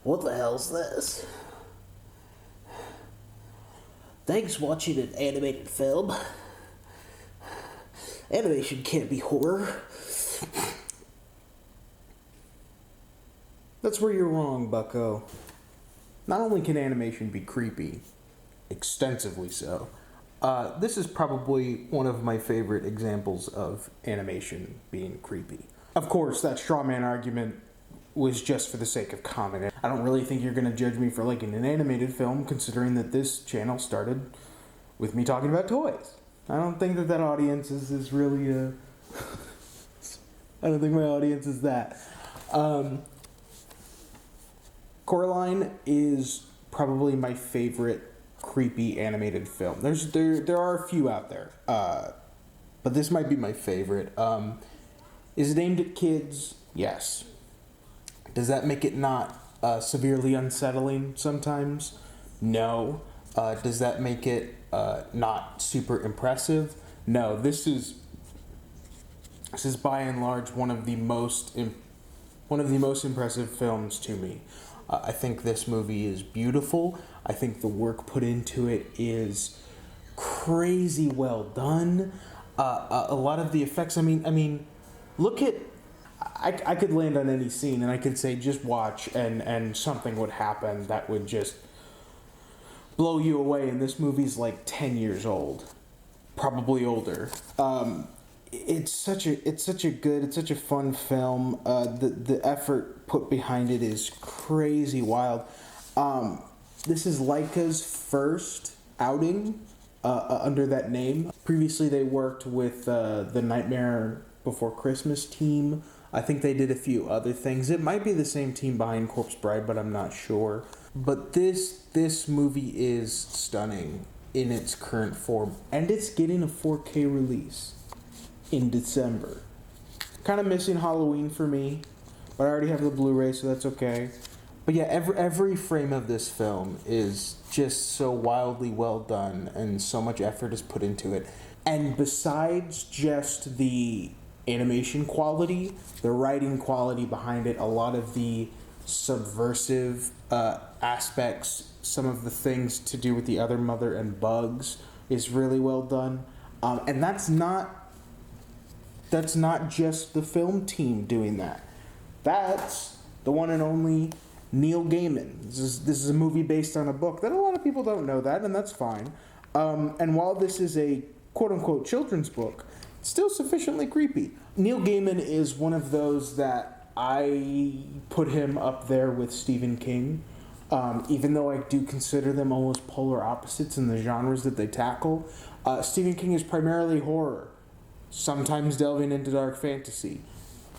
What the hell's this? Thanks for watching an animated film. Animation can't be horror. That's where you're wrong, bucko. Not only can animation be creepy, extensively so, this is probably one of my favorite examples of animation being creepy. Of course, that straw man argument was just for the sake of comment. I don't really think you're going to judge me for liking an animated film, considering that this channel started with me talking about toys. I don't think that audience is really I don't think my audience is that. Coraline is probably my favorite creepy animated film. There are a few out there, but this might be my favorite. Is it aimed at kids? Yes. Does that make it not severely unsettling sometimes? No. Does that make it not super impressive? No. This is by and large one of the most impressive films to me. I think this movie is beautiful. I think the work put into it is crazy well done. A lot of the effects. I mean, look at. I could land on any scene and I could say just watch and something would happen that would just blow you away. And this movie's like 10 years old, probably older. It's such a fun film. The effort put behind it is crazy wild. This is Laika's first outing under that name. Previously, they worked with the Nightmare Before Christmas team. I think they did a few other things. It might be the same team behind Corpse Bride, but I'm not sure. But this movie is stunning in its current form, and it's getting a 4K release in December. Kind of missing Halloween for me, but I already have the Blu-ray, so that's okay. But yeah, every frame of this film is just so wildly well done, and so much effort is put into it. And besides just the animation quality, the writing quality behind it, a lot of the subversive aspects, some of the things to do with the other mother and bugs is really well done. And that's not just the film team doing that. That's the one and only Neil Gaiman. This is a movie based on a book that a lot of people don't know that, and that's fine. And while this is a quote-unquote children's book, it's still sufficiently creepy. Neil Gaiman is one of those that I put him up there with Stephen King, even though I do consider them almost polar opposites in the genres that they tackle. Stephen King is primarily horror, sometimes delving into dark fantasy.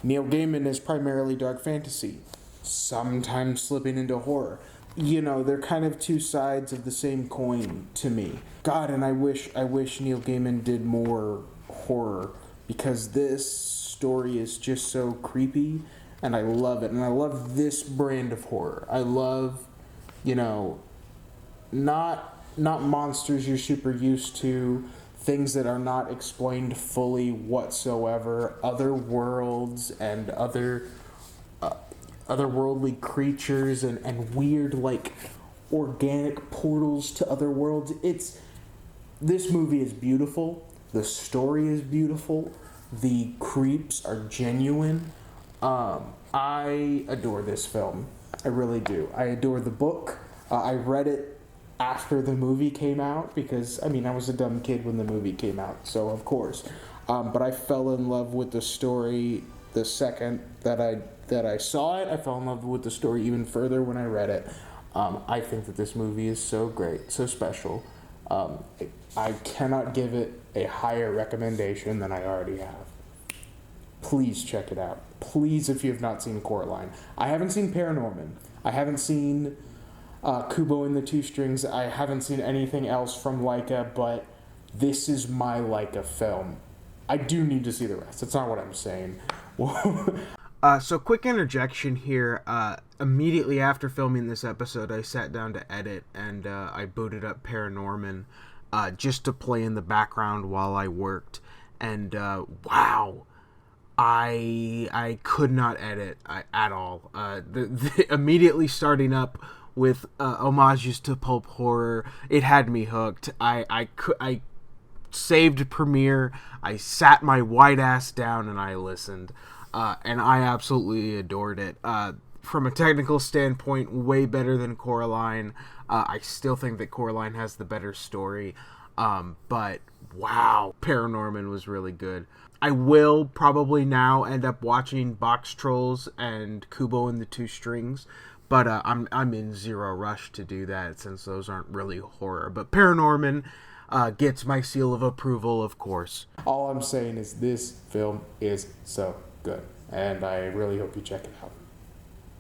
Neil Gaiman is primarily dark fantasy, sometimes slipping into horror. You know, they're kind of two sides of the same coin to me. God, and I wish Neil Gaiman did more horror, because this story is just so creepy, and I love it. And I love this brand of horror. I love, not monsters you're super used to, things that are not explained fully whatsoever, other worlds and otherworldly creatures and weird, like, organic portals to other worlds. This movie is beautiful. The story is beautiful. The creeps are genuine. I adore this film. I really do. I adore the book. I read it after the movie came out because, I was a dumb kid when the movie came out, so of course. But I fell in love with the story the second that I saw it. I fell in love with the story even further when I read it. I think that this movie is so great, so special. I cannot give it a higher recommendation than I already have. Please check it out. Please, if you have not seen Coraline. I haven't seen Paranorman. I haven't seen Kubo and the Two Strings. I haven't seen anything else from Laika, but this is my Laika film. I do need to see the rest. That's not what I'm saying. So quick interjection here. Immediately after filming this episode, I sat down to edit, and I booted up Paranorman just to play in the background while I worked. And wow, I could not edit at all. Immediately starting up with homages to pulp horror, it had me hooked. I saved Premiere. I sat my white ass down and I listened, and I absolutely adored it. From a technical standpoint, way better than Coraline. I still think that Coraline has the better story, but wow, Paranorman was really good. I will probably now end up watching Box Trolls and Kubo and the Two Strings, but I'm in zero rush to do that since those aren't really horror. But Paranorman gets my seal of approval, of course. All I'm saying is this film is so good, and I really hope you check it out.